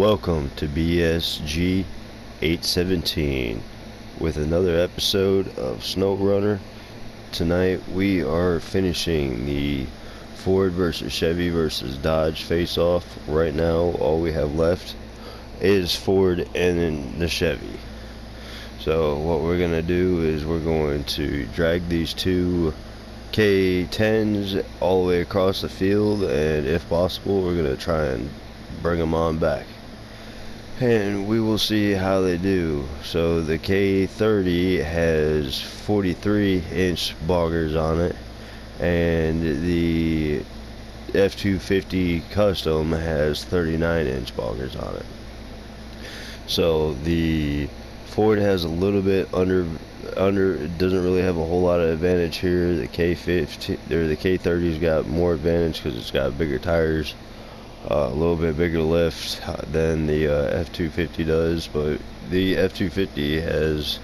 Welcome to BSG 817 with another episode of SnowRunner. Tonight we are finishing the Ford versus Chevy versus Dodge face-off. Right now all we have left is Ford and then the Chevy. So what we're going to do is we're going to drag these two K10s all the way across the field, and if possible we're going to try and bring them on back. And we will see how they do. So the K30 has 43-inch boggers on it, and the F250 Custom has 39-inch boggers on it. So the Ford has a little bit under. It doesn't really have a whole lot of advantage here. The K50 or the K30's got more advantage because it's got bigger tires. A little bit bigger lift than the F250 does, but the F250 has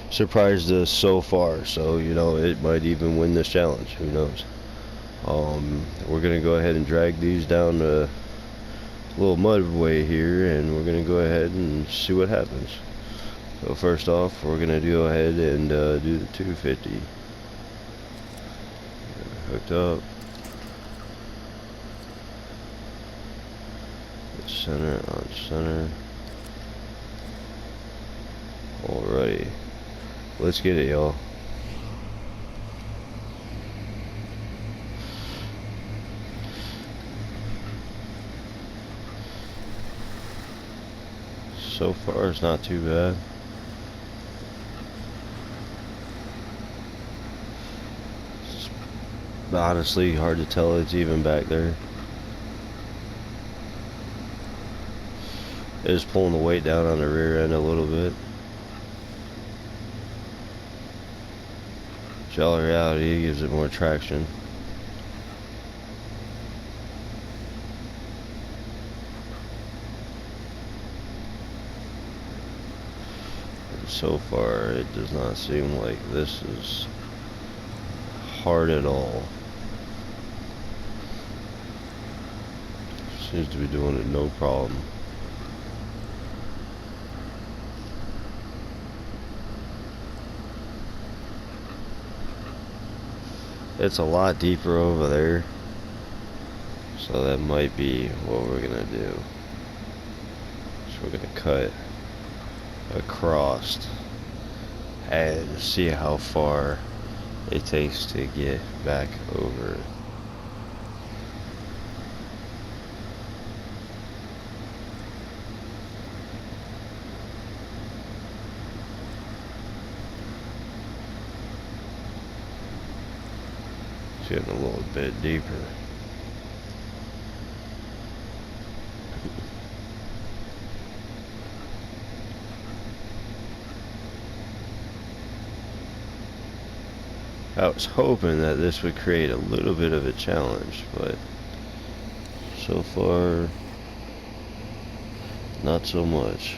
surprised us so far, so it might even win this challenge. Who knows? We're gonna go ahead and drag these down a little mudway here, and we're gonna go ahead and see what happens. So first off, we're gonna go ahead and do the 250. Hooked up. Center on center. Alrighty, let's get it, y'all. So far it's not too bad. It's honestly hard to tell it's even back there. It's pulling the weight down on the rear end a little bit. Shell reality gives it more traction. And so far it does not seem like this is hard at all. Seems to be doing it no problem. It's a lot deeper over there, so that might be what we're gonna do. So we're gonna cut across and see how far it takes to get back over. Getting a little bit deeper. I was hoping that this would create a little bit of a challenge, but so far not so much.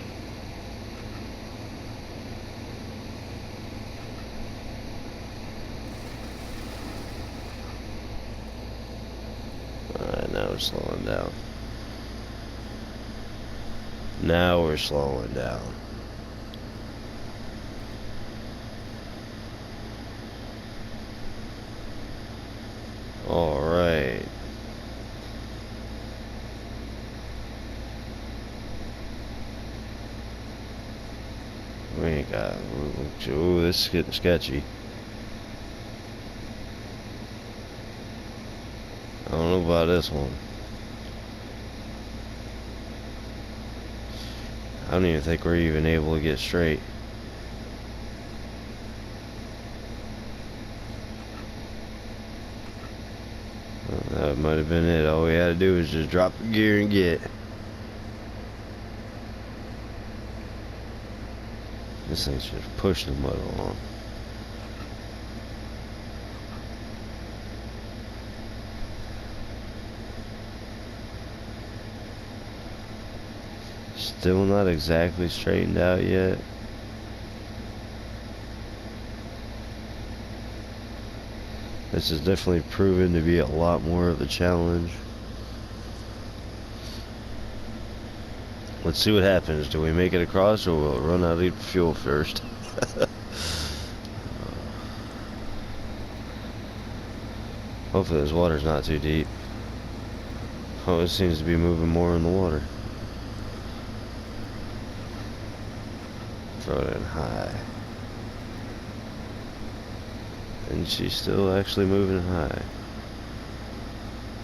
Now we're slowing down. Now we're slowing down. Alright. We ain't got... Ooh, this is getting sketchy. I don't know about this one. I don't even think we're even able to get straight. That might have been it. All we had to do was just drop the gear and get. This thing's just pushing the mud along. Still not exactly straightened out yet. This has definitely proven to be a lot more of a challenge. Let's see what happens. Do we make it across, or will it run out of fuel first? Hopefully this water's not too deep. Oh, it seems to be moving more in the water. Throw it in high. And she's still actually moving high.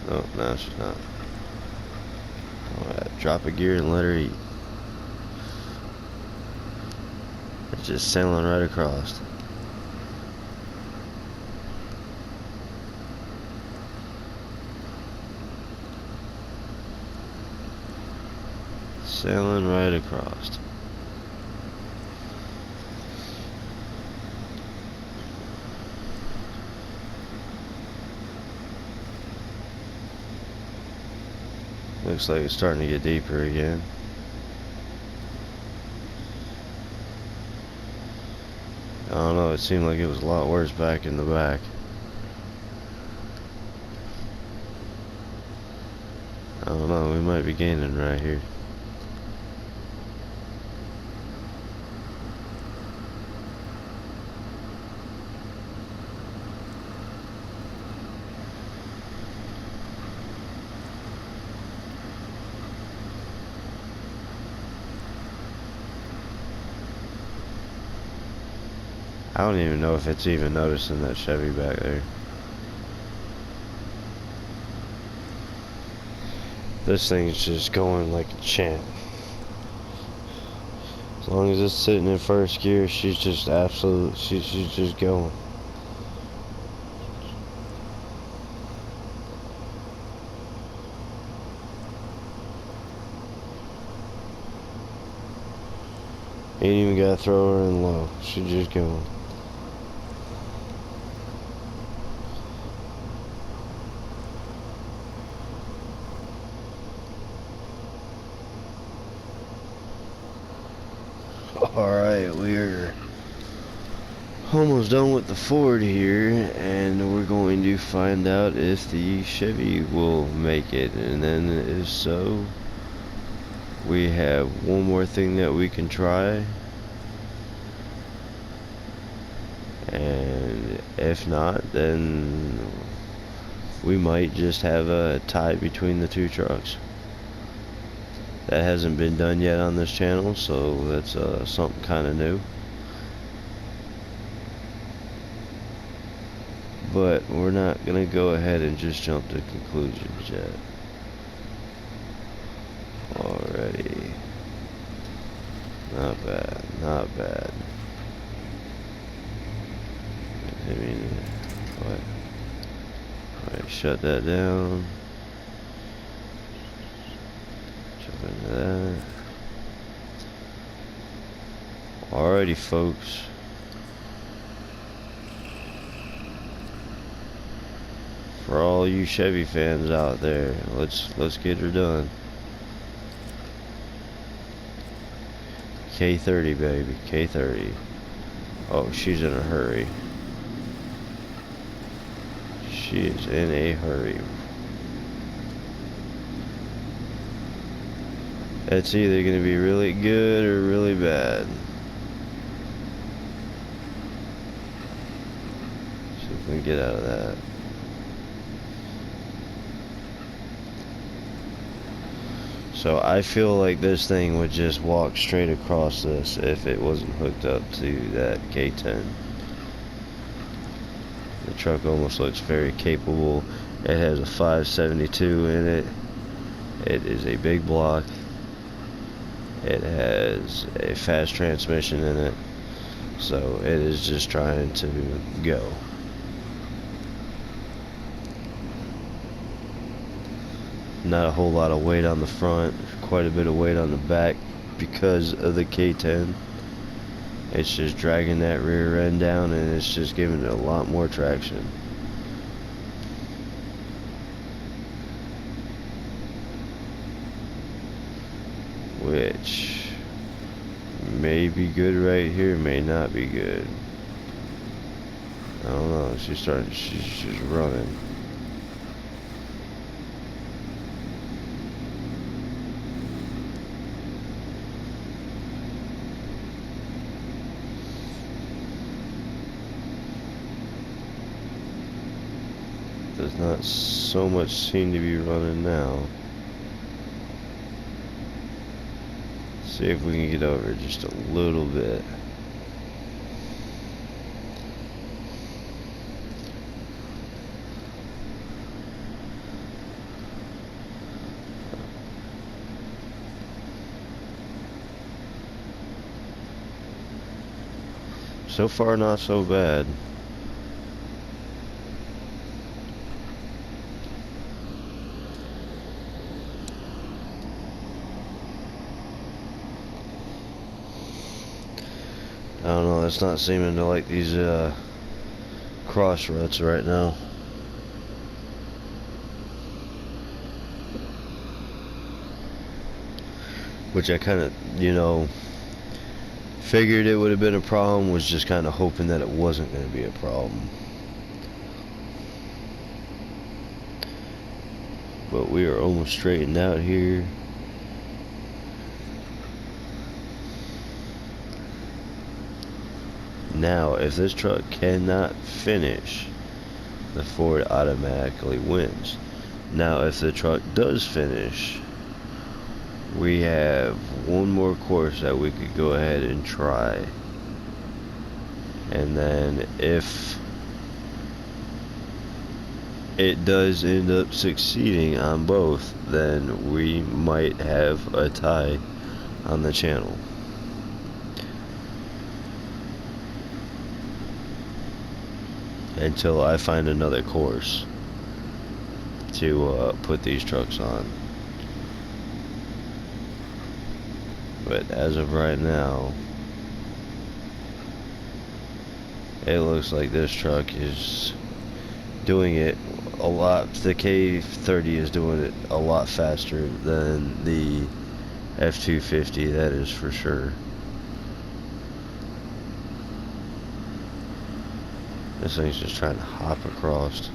Oh, no, she's not. Alright, drop a gear and let her eat. It's just sailing right across. Sailing right across. Looks like it's starting to get deeper again. I don't know, it seemed like it was a lot worse back in the back. I don't know, we might be gaining right here. I don't even know if it's even noticing that Chevy back there. This thing's just going like a champ. As long as it's sitting in first gear, she's just she's just going. Ain't even gotta throw her in low. She's just going. Alright, we're almost done with the Ford here, and we're going to find out if the Chevy will make it, and then if so, we have one more thing that we can try, and if not, then we might just have a tie between the two trucks. That hasn't been done yet on this channel, so that's something kind of new. But we're not going to go ahead and just jump to conclusions yet. Alrighty. Not bad, not bad. I mean, what? Alright, shut that down. Into that. Alrighty, folks. For all you Chevy fans out there, let's get her done. K30, baby, K30. Oh, she's in a hurry. She is in a hurry. It's either going to be really good or really bad. See if we can get out of that. So I feel like this thing would just walk straight across this if it wasn't hooked up to that K10. The truck almost looks very capable. It has a 572 in it. It is a big block. It has a fast transmission in it, so it is just trying to go. Not a whole lot of weight on the front, quite a bit of weight on the back because of the K10. It's just dragging that rear end down, and it's just giving it a lot more traction. Which may be good right here, may not be good. I don't know. She's just running. does not so much seem to be running now. See if we can get over just a little bit. So far, not so bad. I don't know, it's not seeming to like these cross ruts right now. Which I kind of, figured it would have been a problem, was just kind of hoping that it wasn't going to be a problem. But we are almost straightened out here. Now, if this truck cannot finish, the Ford automatically wins. Now, if the truck does finish, we have one more course that we could go ahead and try. And then if it does end up succeeding on both, then we might have a tie on the channel. Until I find another course to put these trucks on. But as of right now, it looks like this truck is doing it a lot. The K30 is doing it a lot faster than the F250, that is for sure. This thing's just trying to hop across.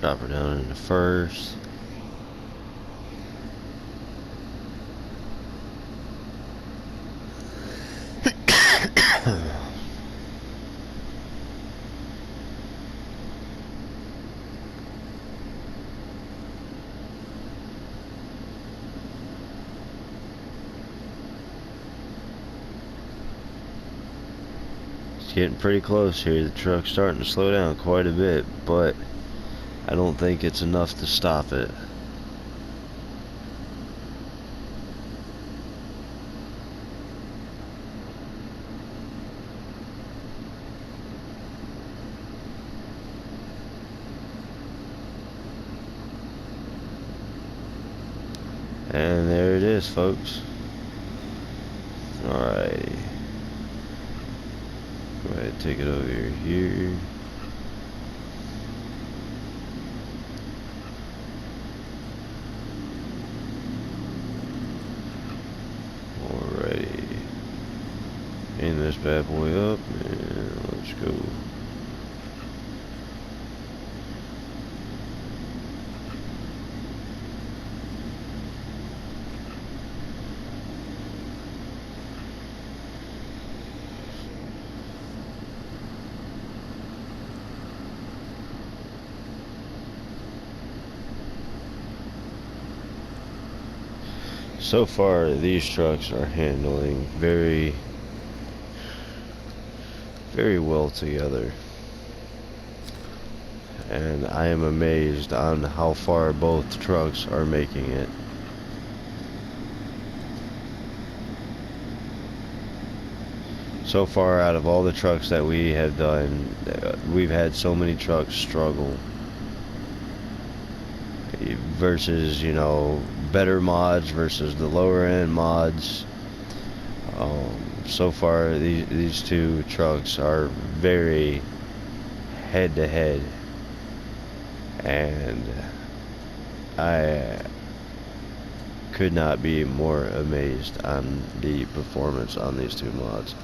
Drop her down into first. It's getting pretty close here. The truck's starting to slow down quite a bit, but I don't think it's enough to stop it. And there it is, folks. Alrighty. Go ahead and take it over here. Alrighty. Aim this bad boy up and let's go. So far, these trucks are handling very, very well together. And I am amazed on how far both trucks are making it. So far, out of all the trucks that we have done, we've had so many trucks struggle. versus, you know, better mods versus the lower end mods. So far, these two trucks are very head to head, and I could not be more amazed on the performance on these two mods.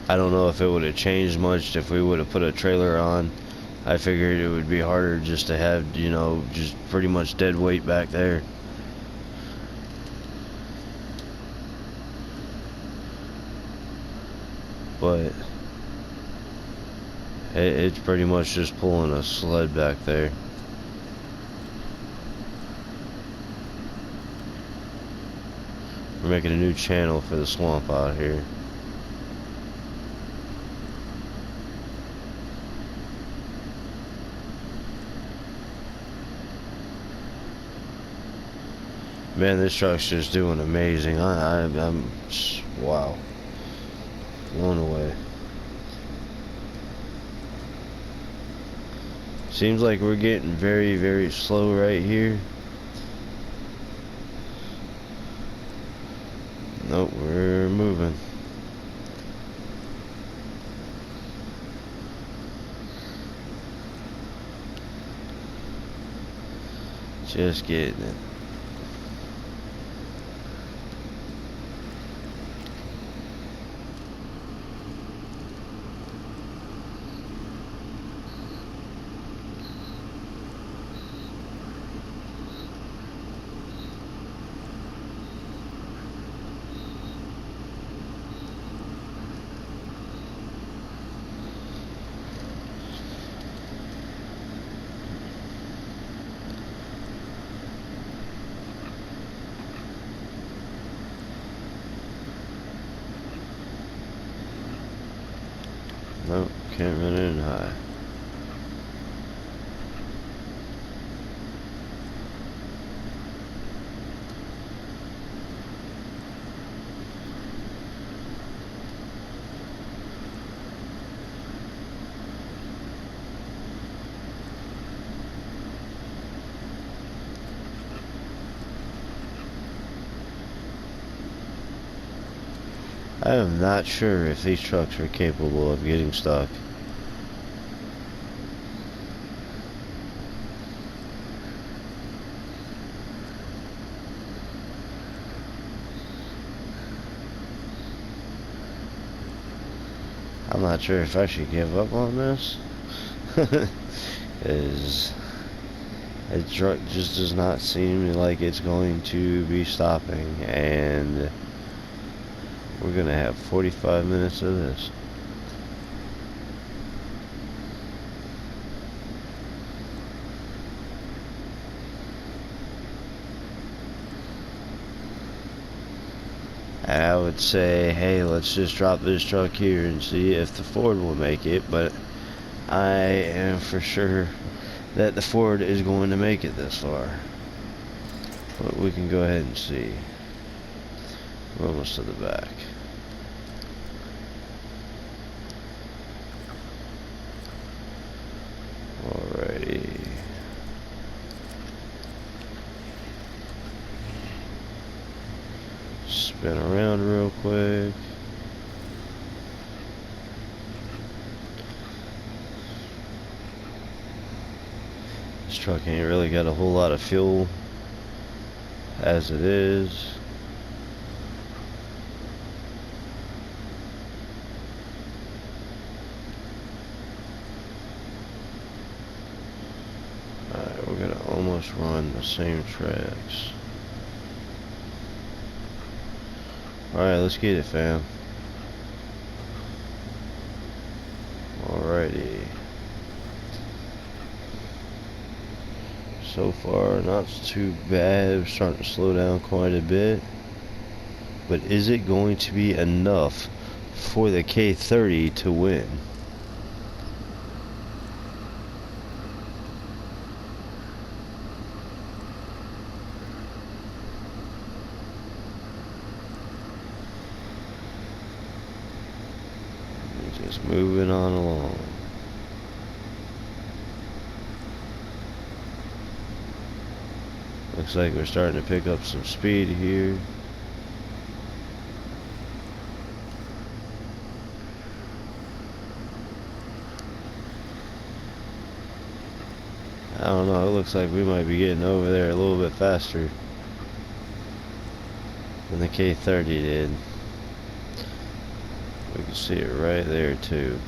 I don't know if it would have changed much if we would have put a trailer on. I figured it would be harder just to have, you know, just pretty much dead weight back there. But it's pretty much just pulling a sled back there. We're making a new channel for the swamp out here. Man, this truck's just doing amazing. I'm wow, blown away. Seems like we're getting very, very slow right here. Nope, we're moving. Just getting it. Nope, can't run in high. I am not sure if these trucks are capable of getting stuck. I'm not sure if I should give up on this. Is the truck just does not seem like it's going to be stopping, and we're gonna have 45 minutes of this. I would say, hey, let's just drop this truck here and see if the Ford will make it, but I am for sure that the Ford is going to make it this far. But we can go ahead and see. We're almost to the back. Alrighty. Spin around real quick. This truck ain't really got a whole lot of fuel as it is. Alright, we're gonna almost run the same tracks. Alright, let's get it, fam. Alrighty. So far, not too bad. We're starting to slow down quite a bit. But is it going to be enough for the K30 to win? Just moving on along. Looks like we're starting to pick up some speed here. I don't know, it looks like we might be getting over there a little bit faster than the K30 did. We can see it right there too.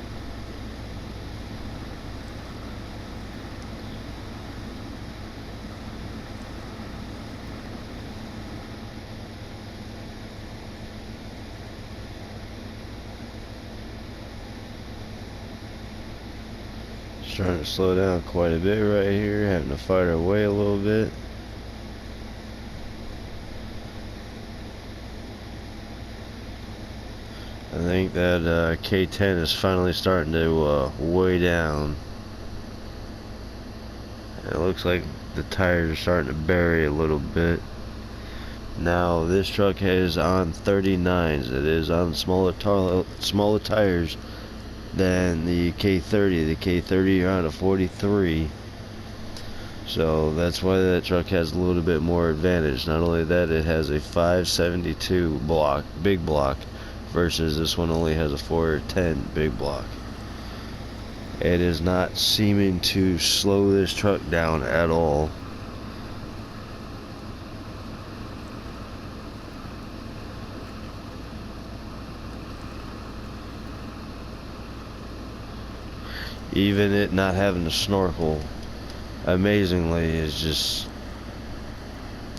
Trying to slow down quite a bit right here, having to fight our way a little bit. I think that K10 is finally starting to weigh down. And it looks like the tires are starting to bury a little bit. Now this truck is on 39s. It is on smaller tires than the K30. The K30 are on a 43. So that's why that truck has a little bit more advantage. Not only that, it has a 572 block, big block, versus this one only has a 410 big block. It is not seeming to slow this truck down at all. Even it not having to snorkel, amazingly, is just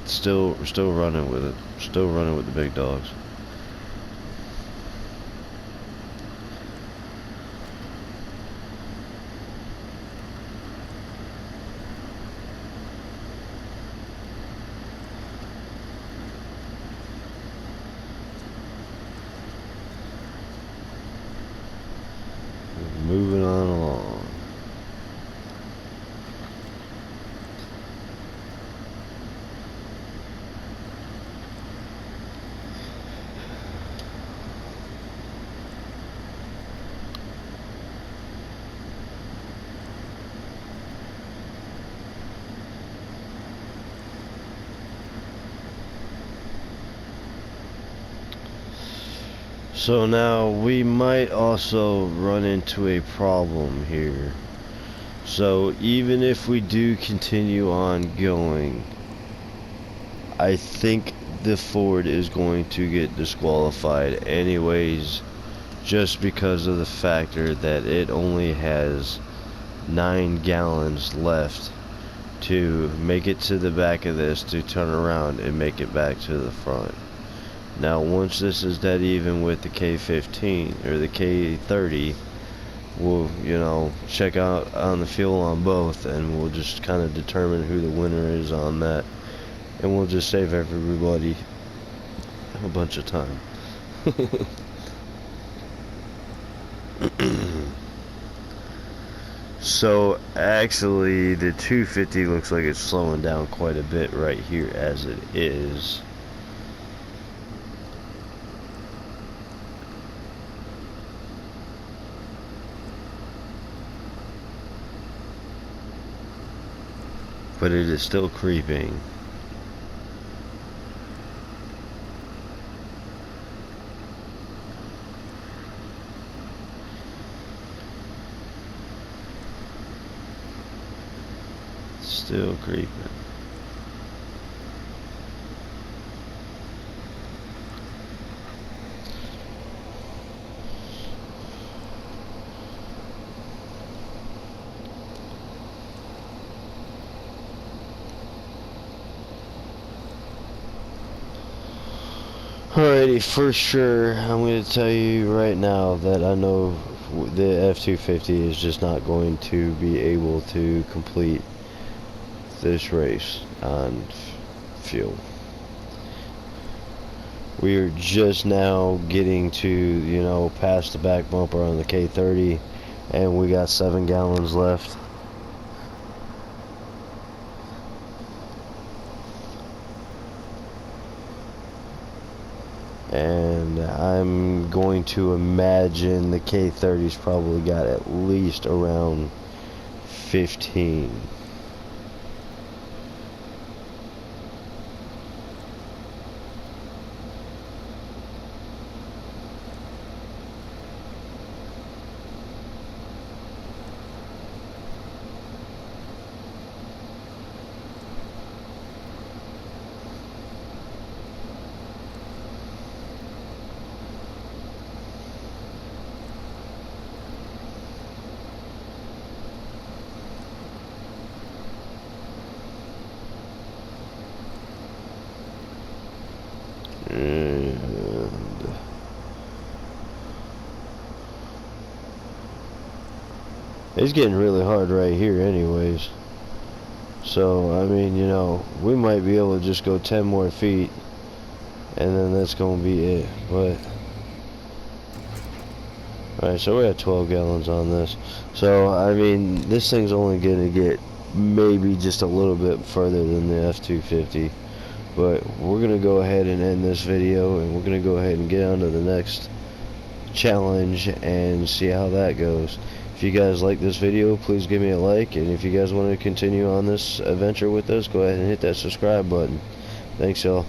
still running with it. Still running with the big dogs. Moving on along. So now we might also run into a problem here. So even if we do continue on going, I think the Ford is going to get disqualified anyways, just because of the factor that it only has 9 gallons left to make it to the back of this, to turn around and make it back to the front. Now once this is dead even with the K15 or the K30, we'll, check out on the fuel on both, and we'll just kind of determine who the winner is on that, and we'll just save everybody a bunch of time. So actually the 250 looks like it's slowing down quite a bit right here as it is. But it is still creeping. Still creeping. Alrighty, for sure, I'm going to tell you right now that I know the F-250 is just not going to be able to complete this race on fuel. We are just now getting to, past the back bumper on the K30, and we got 7 gallons left. and I'm going to imagine the K30's probably got at least around 15. And it's getting really hard right here anyways. So, I mean, you know, we might be able to just go 10 more feet, and then that's going to be it. But, alright, so we're at 12 gallons on this. So, I mean, this thing's only going to get maybe just a little bit further than the F-250. But we're going to go ahead and end this video, and we're going to go ahead and get on to the next challenge and see how that goes. If you guys like this video, please give me a like, and if you guys want to continue on this adventure with us, go ahead and hit that subscribe button. Thanks, y'all.